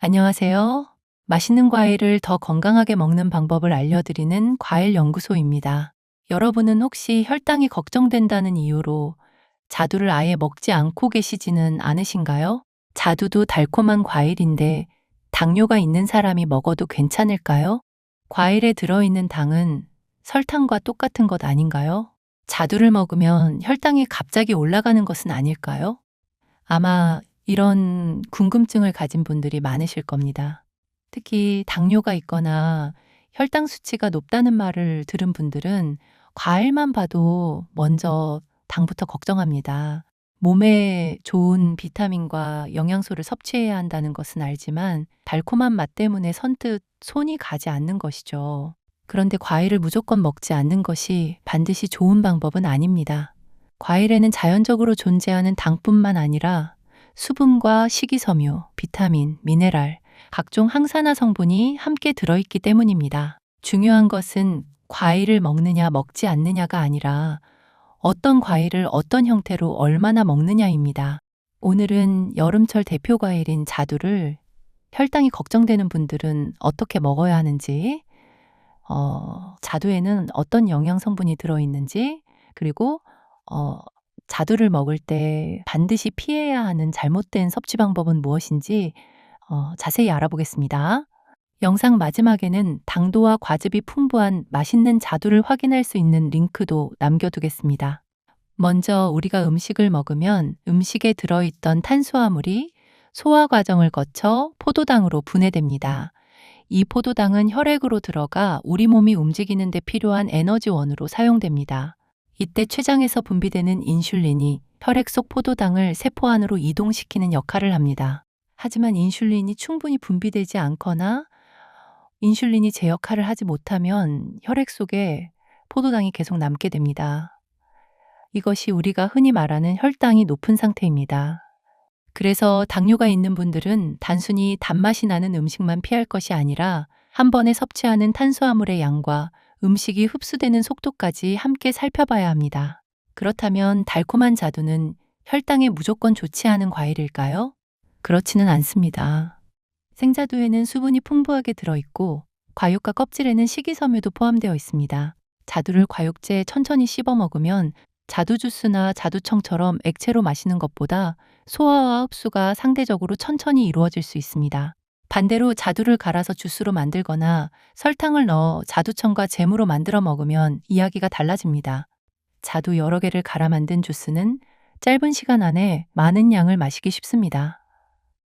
안녕하세요. 맛있는 과일을 더 건강하게 먹는 방법을 알려드리는 과일연구소입니다. 여러분은 혹시 혈당이 걱정된다는 이유로 자두를 아예 먹지 않고 계시지는 않으신가요? 자두도 달콤한 과일인데 당뇨가 있는 사람이 먹어도 괜찮을까요? 과일에 들어있는 당은 설탕과 똑같은 것 아닌가요? 자두를 먹으면 혈당이 갑자기 올라가는 것은 아닐까요? 아마 이런 궁금증을 가진 분들이 많으실 겁니다. 특히 당뇨가 있거나 혈당 수치가 높다는 말을 들은 분들은 과일만 봐도 먼저 당부터 걱정합니다. 몸에 좋은 비타민과 영양소를 섭취해야 한다는 것은 알지만 달콤한 맛 때문에 선뜻 손이 가지 않는 것이죠. 그런데 과일을 무조건 먹지 않는 것이 반드시 좋은 방법은 아닙니다. 과일에는 자연적으로 존재하는 당뿐만 아니라 수분과 식이섬유, 비타민, 미네랄, 각종 항산화 성분이 함께 들어있기 때문입니다. 중요한 것은 과일을 먹느냐 먹지 않느냐가 아니라 어떤 과일을 어떤 형태로 얼마나 먹느냐입니다. 오늘은 여름철 대표 과일인 자두를 혈당이 걱정되는 분들은 어떻게 먹어야 하는지, 자두에는 어떤 영양 성분이 들어있는지, 그리고 자두를 먹을 때 반드시 피해야 하는 잘못된 섭취 방법은 무엇인지 자세히 알아보겠습니다. 영상 마지막에는 당도와 과즙이 풍부한 맛있는 자두를 확인할 수 있는 링크도 남겨두겠습니다. 먼저 우리가 음식을 먹으면 음식에 들어있던 탄수화물이 소화 과정을 거쳐 포도당으로 분해됩니다. 이 포도당은 혈액으로 들어가 우리 몸이 움직이는 데 필요한 에너지원으로 사용됩니다. 이때 췌장에서 분비되는 인슐린이 혈액 속 포도당을 세포 안으로 이동시키는 역할을 합니다. 하지만 인슐린이 충분히 분비되지 않거나 인슐린이 제 역할을 하지 못하면 혈액 속에 포도당이 계속 남게 됩니다. 이것이 우리가 흔히 말하는 혈당이 높은 상태입니다. 그래서 당뇨가 있는 분들은 단순히 단맛이 나는 음식만 피할 것이 아니라 한 번에 섭취하는 탄수화물의 양과 음식이 흡수되는 속도까지 함께 살펴봐야 합니다. 그렇다면 달콤한 자두는 혈당에 무조건 좋지 않은 과일일까요? 그렇지는 않습니다. 생자두에는 수분이 풍부하게 들어있고 과육과 껍질에는 식이섬유도 포함되어 있습니다. 자두를 과육제에 천천히 씹어 먹으면 자두 주스나 자두청처럼 액체로 마시는 것보다 소화와 흡수가 상대적으로 천천히 이루어질 수 있습니다. 반대로 자두를 갈아서 주스로 만들거나 설탕을 넣어 자두청과 잼으로 만들어 먹으면 이야기가 달라집니다. 자두 여러 개를 갈아 만든 주스는 짧은 시간 안에 많은 양을 마시기 쉽습니다.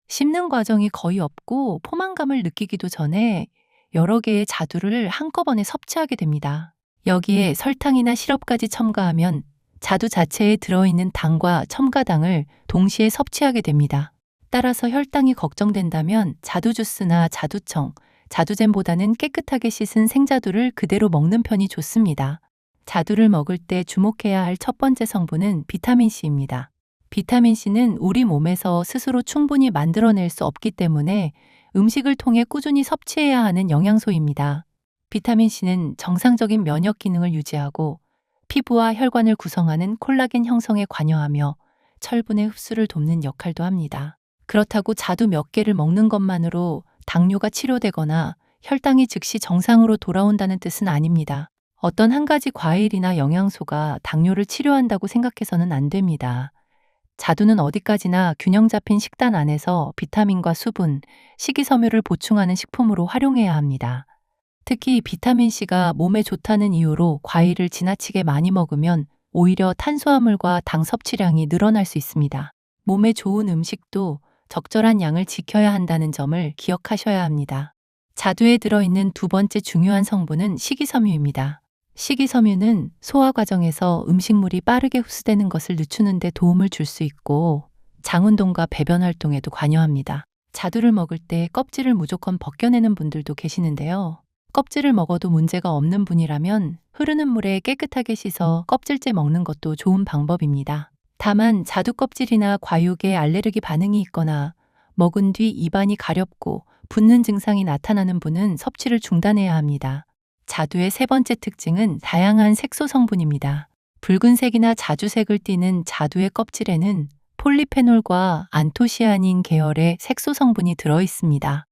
씹는 과정이 거의 없고 포만감을 느끼기도 전에 여러 개의 자두를 한꺼번에 섭취하게 됩니다. 여기에 설탕이나 시럽까지 첨가하면 자두 자체에 들어있는 당과 첨가당을 동시에 섭취하게 됩니다. 따라서 혈당이 걱정된다면 자두 주스나 자두청, 자두잼보다는 깨끗하게 씻은 생자두를 그대로 먹는 편이 좋습니다. 자두를 먹을 때 주목해야 할 첫 번째 성분은 비타민C입니다. 비타민C는 우리 몸에서 스스로 충분히 만들어낼 수 없기 때문에 음식을 통해 꾸준히 섭취해야 하는 영양소입니다. 비타민C는 정상적인 면역 기능을 유지하고 피부와 혈관을 구성하는 콜라겐 형성에 관여하며 철분의 흡수를 돕는 역할도 합니다. 그렇다고 자두 몇 개를 먹는 것만으로 당뇨가 치료되거나 혈당이 즉시 정상으로 돌아온다는 뜻은 아닙니다. 어떤 한 가지 과일이나 영양소가 당뇨를 치료한다고 생각해서는 안 됩니다. 자두는 어디까지나 균형 잡힌 식단 안에서 비타민과 수분, 식이섬유를 보충하는 식품으로 활용해야 합니다. 특히 비타민C가 몸에 좋다는 이유로 과일을 지나치게 많이 먹으면 오히려 탄수화물과 당 섭취량이 늘어날 수 있습니다. 몸에 좋은 음식도 적절한 양을 지켜야 한다는 점을 기억하셔야 합니다. 자두에 들어있는 두 번째 중요한 성분은 식이섬유입니다. 식이섬유는 소화 과정에서 음식물이 빠르게 흡수되는 것을 늦추는 데 도움을 줄 수 있고 장운동과 배변 활동에도 관여합니다. 자두를 먹을 때 껍질을 무조건 벗겨내는 분들도 계시는데요. 껍질을 먹어도 문제가 없는 분이라면 흐르는 물에 깨끗하게 씻어 껍질째 먹는 것도 좋은 방법입니다. 다만 자두 껍질이나 과육에 알레르기 반응이 있거나 먹은 뒤 입안이 가렵고 붓는 증상이 나타나는 분은 섭취를 중단해야 합니다. 자두의 세 번째 특징은 다양한 색소 성분입니다. 붉은색이나 자주색을 띠는 자두의 껍질에는 폴리페놀과 안토시아닌 계열의 색소 성분이 들어 있습니다.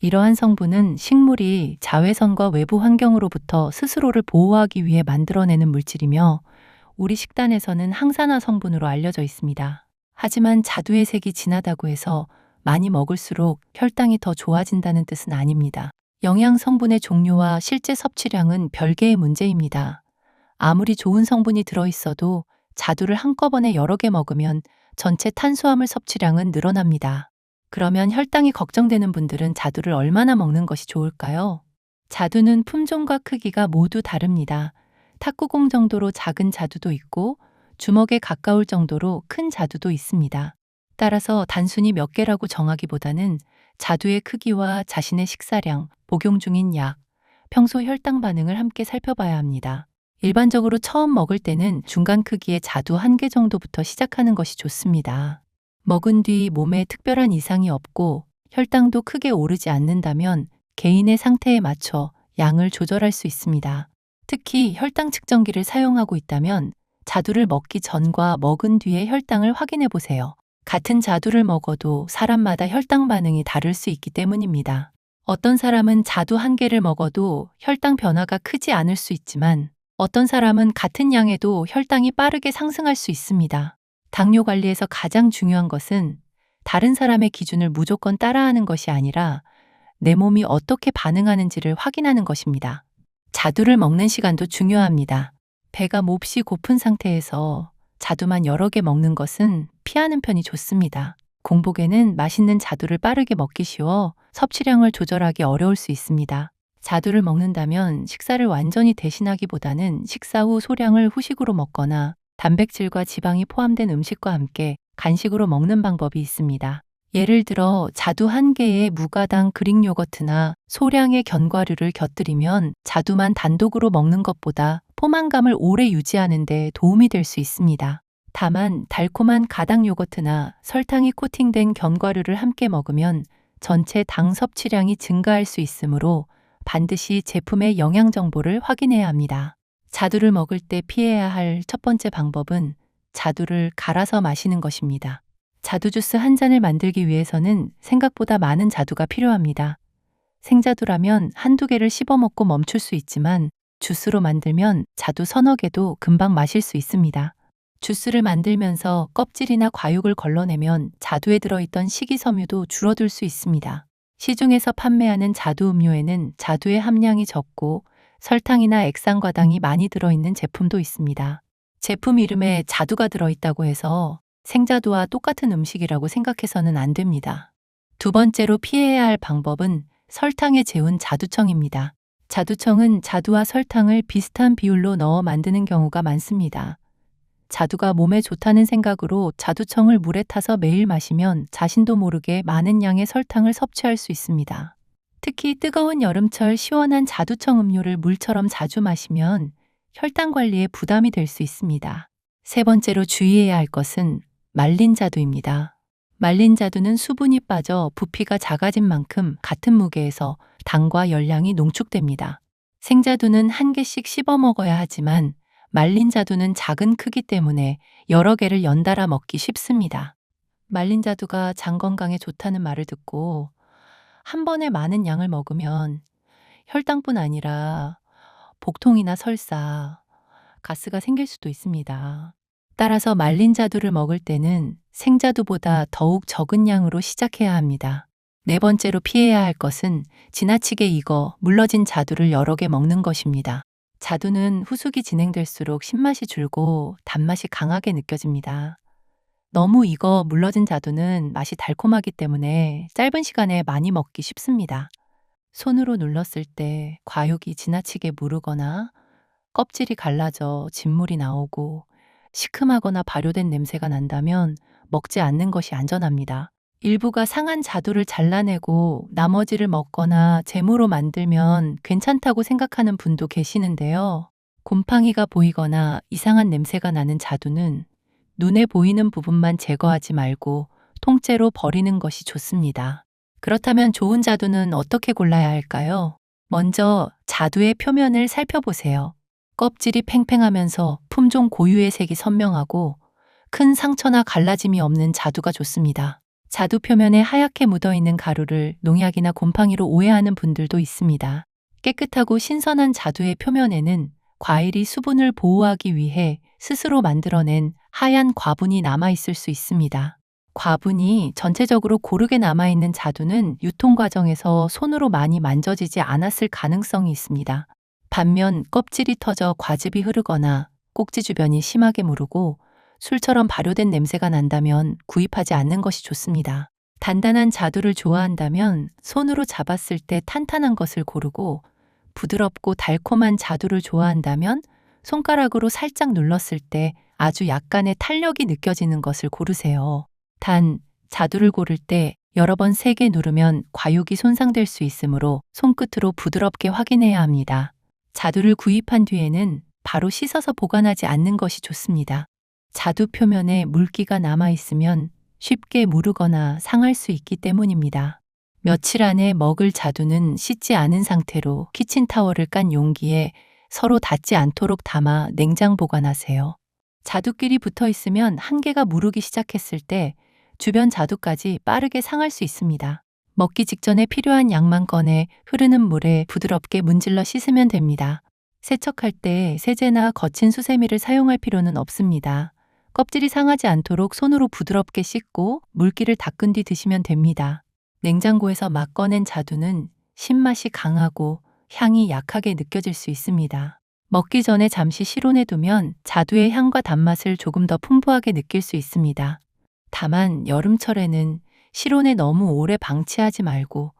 이러한 성분은 식물이 자외선과 외부 환경으로부터 스스로를 보호하기 위해 만들어내는 물질이며 우리 식단에서는 항산화 성분으로 알려져 있습니다. 하지만 자두의 색이 진하다고 해서 많이 먹을수록 혈당이 더 좋아진다는 뜻은 아닙니다. 영양 성분의 종류와 실제 섭취량은 별개의 문제입니다. 아무리 좋은 성분이 들어있어도 자두를 한꺼번에 여러 개 먹으면 전체 탄수화물 섭취량은 늘어납니다. 그러면 혈당이 걱정되는 분들은 자두를 얼마나 먹는 것이 좋을까요? 자두는 품종과 크기가 모두 다릅니다. 탁구공 정도로 작은 자두도 있고 주먹에 가까울 정도로 큰 자두도 있습니다. 따라서 단순히 몇 개라고 정하기보다는 자두의 크기와 자신의 식사량, 복용 중인 약, 평소 혈당 반응을 함께 살펴봐야 합니다. 일반적으로 처음 먹을 때는 중간 크기의 자두 1개 정도부터 시작하는 것이 좋습니다. 먹은 뒤 몸에 특별한 이상이 없고 혈당도 크게 오르지 않는다면 개인의 상태에 맞춰 양을 조절할 수 있습니다. 특히 혈당 측정기를 사용하고 있다면 자두를 먹기 전과 먹은 뒤의 혈당을 확인해 보세요. 같은 자두를 먹어도 사람마다 혈당 반응이 다를 수 있기 때문입니다. 어떤 사람은 자두 1개를 먹어도 혈당 변화가 크지 않을 수 있지만 어떤 사람은 같은 양에도 혈당이 빠르게 상승할 수 있습니다. 당뇨 관리에서 가장 중요한 것은 다른 사람의 기준을 무조건 따라하는 것이 아니라 내 몸이 어떻게 반응하는지를 확인하는 것입니다. 자두를 먹는 시간도 중요합니다. 배가 몹시 고픈 상태에서 자두만 여러 개 먹는 것은 피하는 편이 좋습니다. 공복에는 맛있는 자두를 빠르게 먹기 쉬워 섭취량을 조절하기 어려울 수 있습니다. 자두를 먹는다면 식사를 완전히 대신하기보다는 식사 후 소량을 후식으로 먹거나 단백질과 지방이 포함된 음식과 함께 간식으로 먹는 방법이 있습니다. 예를 들어 자두 1개에 무가당 그릭 요거트나 소량의 견과류를 곁들이면 자두만 단독으로 먹는 것보다 포만감을 오래 유지하는 데 도움이 될 수 있습니다. 다만 달콤한 가당 요거트나 설탕이 코팅된 견과류를 함께 먹으면 전체 당 섭취량이 증가할 수 있으므로 반드시 제품의 영양 정보를 확인해야 합니다. 자두를 먹을 때 피해야 할 첫 번째 방법은 자두를 갈아서 마시는 것입니다. 자두 주스 1잔을 만들기 위해서는 생각보다 많은 자두가 필요합니다. 생자두라면 1~2개를 씹어 먹고 멈출 수 있지만 주스로 만들면 자두 서너 개도 금방 마실 수 있습니다. 주스를 만들면서 껍질이나 과육을 걸러내면 자두에 들어있던 식이섬유도 줄어들 수 있습니다. 시중에서 판매하는 자두 음료에는 자두의 함량이 적고 설탕이나 액상과당이 많이 들어있는 제품도 있습니다. 제품 이름에 자두가 들어있다고 해서 생자두와 똑같은 음식이라고 생각해서는 안 됩니다. 두 번째로 피해야 할 방법은 설탕에 재운 자두청입니다. 자두청은 자두와 설탕을 비슷한 비율로 넣어 만드는 경우가 많습니다. 자두가 몸에 좋다는 생각으로 자두청을 물에 타서 매일 마시면 자신도 모르게 많은 양의 설탕을 섭취할 수 있습니다. 특히 뜨거운 여름철 시원한 자두청 음료를 물처럼 자주 마시면 혈당 관리에 부담이 될 수 있습니다. 세 번째로 주의해야 할 것은 말린 자두입니다. 말린 자두는 수분이 빠져 부피가 작아진 만큼 같은 무게에서 당과 열량이 농축됩니다. 생자두는 1개씩 씹어 먹어야 하지만 말린 자두는 작은 크기 때문에 여러 개를 연달아 먹기 쉽습니다. 말린 자두가 장 건강에 좋다는 말을 듣고 한 번에 많은 양을 먹으면 혈당뿐 아니라 복통이나 설사, 가스가 생길 수도 있습니다. 따라서 말린 자두를 먹을 때는 생자두보다 더욱 적은 양으로 시작해야 합니다. 네 번째로 피해야 할 것은 지나치게 익어 물러진 자두를 여러 개 먹는 것입니다. 자두는 후숙이 진행될수록 신맛이 줄고 단맛이 강하게 느껴집니다. 너무 익어 물러진 자두는 맛이 달콤하기 때문에 짧은 시간에 많이 먹기 쉽습니다. 손으로 눌렀을 때 과육이 지나치게 무르거나 껍질이 갈라져 진물이 나오고 시큼하거나 발효된 냄새가 난다면 먹지 않는 것이 안전합니다. 일부가 상한 자두를 잘라내고 나머지를 먹거나 제모로 만들면 괜찮다고 생각하는 분도 계시는데요. 곰팡이가 보이거나 이상한 냄새가 나는 자두는 눈에 보이는 부분만 제거하지 말고 통째로 버리는 것이 좋습니다. 그렇다면 좋은 자두는 어떻게 골라야 할까요? 먼저 자두의 표면을 살펴보세요. 껍질이 팽팽하면서 품종 고유의 색이 선명하고 큰 상처나 갈라짐이 없는 자두가 좋습니다. 자두 표면에 하얗게 묻어있는 가루를 농약이나 곰팡이로 오해하는 분들도 있습니다. 깨끗하고 신선한 자두의 표면에는 과일이 수분을 보호하기 위해 스스로 만들어낸 하얀 과분이 남아있을 수 있습니다. 과분이 전체적으로 고르게 남아있는 자두는 유통 과정에서 손으로 많이 만져지지 않았을 가능성이 있습니다. 반면 껍질이 터져 과즙이 흐르거나 꼭지 주변이 심하게 무르고 술처럼 발효된 냄새가 난다면 구입하지 않는 것이 좋습니다. 단단한 자두를 좋아한다면 손으로 잡았을 때 탄탄한 것을 고르고, 부드럽고 달콤한 자두를 좋아한다면 손가락으로 살짝 눌렀을 때 아주 약간의 탄력이 느껴지는 것을 고르세요. 단, 자두를 고를 때 여러 번 세게 누르면 과육이 손상될 수 있으므로 손끝으로 부드럽게 확인해야 합니다. 자두를 구입한 뒤에는 바로 씻어서 보관하지 않는 것이 좋습니다. 자두 표면에 물기가 남아있으면 쉽게 무르거나 상할 수 있기 때문입니다. 며칠 안에 먹을 자두는 씻지 않은 상태로 키친타월을 깐 용기에 서로 닿지 않도록 담아 냉장 보관하세요. 자두끼리 붙어 있으면 한 개가 무르기 시작했을 때 주변 자두까지 빠르게 상할 수 있습니다. 먹기 직전에 필요한 양만 꺼내 흐르는 물에 부드럽게 문질러 씻으면 됩니다. 세척할 때 세제나 거친 수세미를 사용할 필요는 없습니다. 껍질이 상하지 않도록 손으로 부드럽게 씻고 물기를 닦은 뒤 드시면 됩니다. 냉장고에서 막 꺼낸 자두는 신맛이 강하고 향이 약하게 느껴질 수 있습니다. 먹기 전에 잠시 실온에 두면 자두의 향과 단맛을 조금 더 풍부하게 느낄 수 있습니다. 다만 여름철에는 실온에 너무 오래 방치하지 말고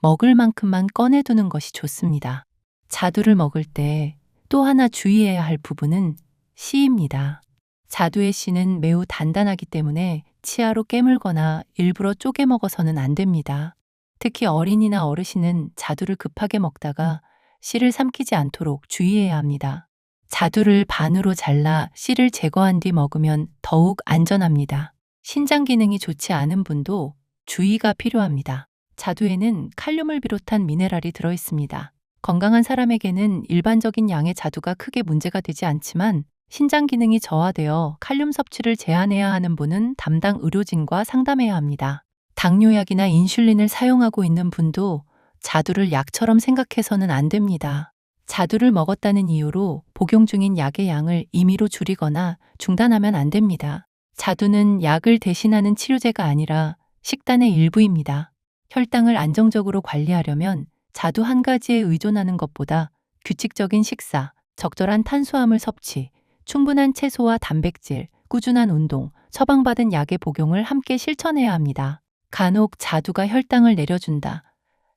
먹을 만큼만 꺼내두는 것이 좋습니다. 자두를 먹을 때 또 하나 주의해야 할 부분은 씨입니다. 자두의 씨는 매우 단단하기 때문에 치아로 깨물거나 일부러 쪼개 먹어서는 안 됩니다. 특히 어린이나 어르신은 자두를 급하게 먹다가 씨를 삼키지 않도록 주의해야 합니다. 자두를 반으로 잘라 씨를 제거한 뒤 먹으면 더욱 안전합니다. 신장 기능이 좋지 않은 분도 주의가 필요합니다. 자두에는 칼륨을 비롯한 미네랄이 들어있습니다. 건강한 사람에게는 일반적인 양의 자두가 크게 문제가 되지 않지만 신장 기능이 저하되어 칼륨 섭취를 제한해야 하는 분은 담당 의료진과 상담해야 합니다. 당뇨약이나 인슐린을 사용하고 있는 분도 자두를 약처럼 생각해서는 안 됩니다. 자두를 먹었다는 이유로 복용 중인 약의 양을 임의로 줄이거나 중단하면 안 됩니다. 자두는 약을 대신하는 치료제가 아니라 식단의 일부입니다. 혈당을 안정적으로 관리하려면 자두 한 가지에 의존하는 것보다 규칙적인 식사, 적절한 탄수화물 섭취, 충분한 채소와 단백질, 꾸준한 운동, 처방받은 약의 복용을 함께 실천해야 합니다. 간혹 자두가 혈당을 내려준다,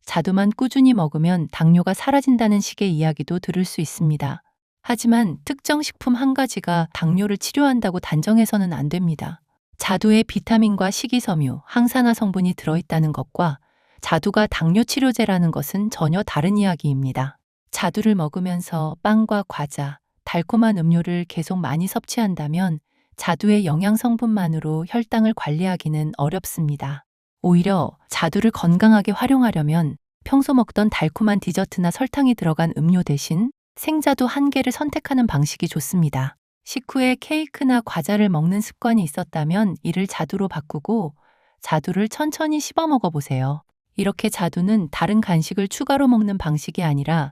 자두만 꾸준히 먹으면 당뇨가 사라진다는 식의 이야기도 들을 수 있습니다. 하지만 특정 식품 한 가지가 당뇨를 치료한다고 단정해서는 안 됩니다. 자두에 비타민과 식이섬유, 항산화 성분이 들어있다는 것과 자두가 당뇨 치료제라는 것은 전혀 다른 이야기입니다. 자두를 먹으면서 빵과 과자, 달콤한 음료를 계속 많이 섭취한다면 자두의 영양 성분만으로 혈당을 관리하기는 어렵습니다. 오히려 자두를 건강하게 활용하려면 평소 먹던 달콤한 디저트나 설탕이 들어간 음료 대신 생자두 한 개를 선택하는 방식이 좋습니다. 식후에 케이크나 과자를 먹는 습관이 있었다면 이를 자두로 바꾸고 자두를 천천히 씹어 먹어보세요. 이렇게 자두는 다른 간식을 추가로 먹는 방식이 아니라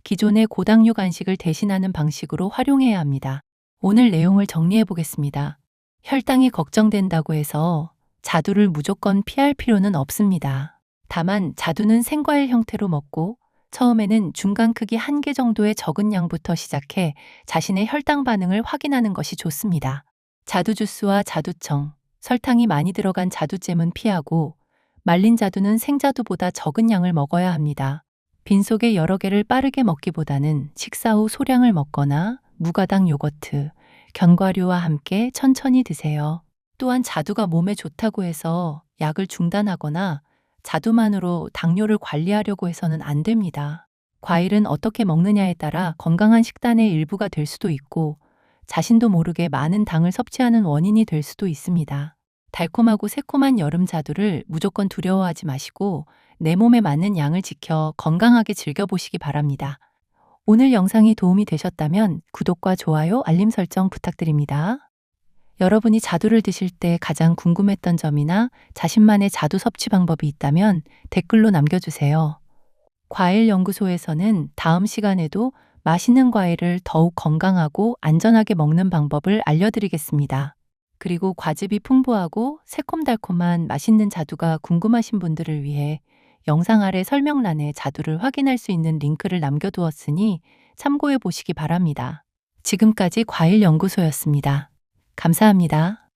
기존의 고당류 간식을 대신하는 방식으로 활용해야 합니다. 오늘 내용을 정리해 보겠습니다. 혈당이 걱정된다고 해서 자두를 무조건 피할 필요는 없습니다. 다만 자두는 생과일 형태로 먹고 처음에는 중간 크기 1개 정도의 적은 양부터 시작해 자신의 혈당 반응을 확인하는 것이 좋습니다. 자두 주스와 자두청, 설탕이 많이 들어간 자두잼은 피하고 말린 자두는 생자두보다 적은 양을 먹어야 합니다. 빈속에 여러 개를 빠르게 먹기보다는 식사 후 소량을 먹거나 무가당 요거트, 견과류와 함께 천천히 드세요. 또한 자두가 몸에 좋다고 해서 약을 중단하거나 자두만으로 당뇨를 관리하려고 해서는 안 됩니다. 과일은 어떻게 먹느냐에 따라 건강한 식단의 일부가 될 수도 있고 자신도 모르게 많은 당을 섭취하는 원인이 될 수도 있습니다. 달콤하고 새콤한 여름 자두를 무조건 두려워하지 마시고 내 몸에 맞는 양을 지켜 건강하게 즐겨보시기 바랍니다. 오늘 영상이 도움이 되셨다면 구독과 좋아요, 알림 설정 부탁드립니다. 여러분이 자두를 드실 때 가장 궁금했던 점이나 자신만의 자두 섭취 방법이 있다면 댓글로 남겨주세요. 과일연구소에서는 다음 시간에도 맛있는 과일을 더욱 건강하고 안전하게 먹는 방법을 알려드리겠습니다. 그리고 과즙이 풍부하고 새콤달콤한 맛있는 자두가 궁금하신 분들을 위해 영상 아래 설명란에 자두를 확인할 수 있는 링크를 남겨두었으니 참고해 보시기 바랍니다. 지금까지 과일연구소였습니다. 감사합니다.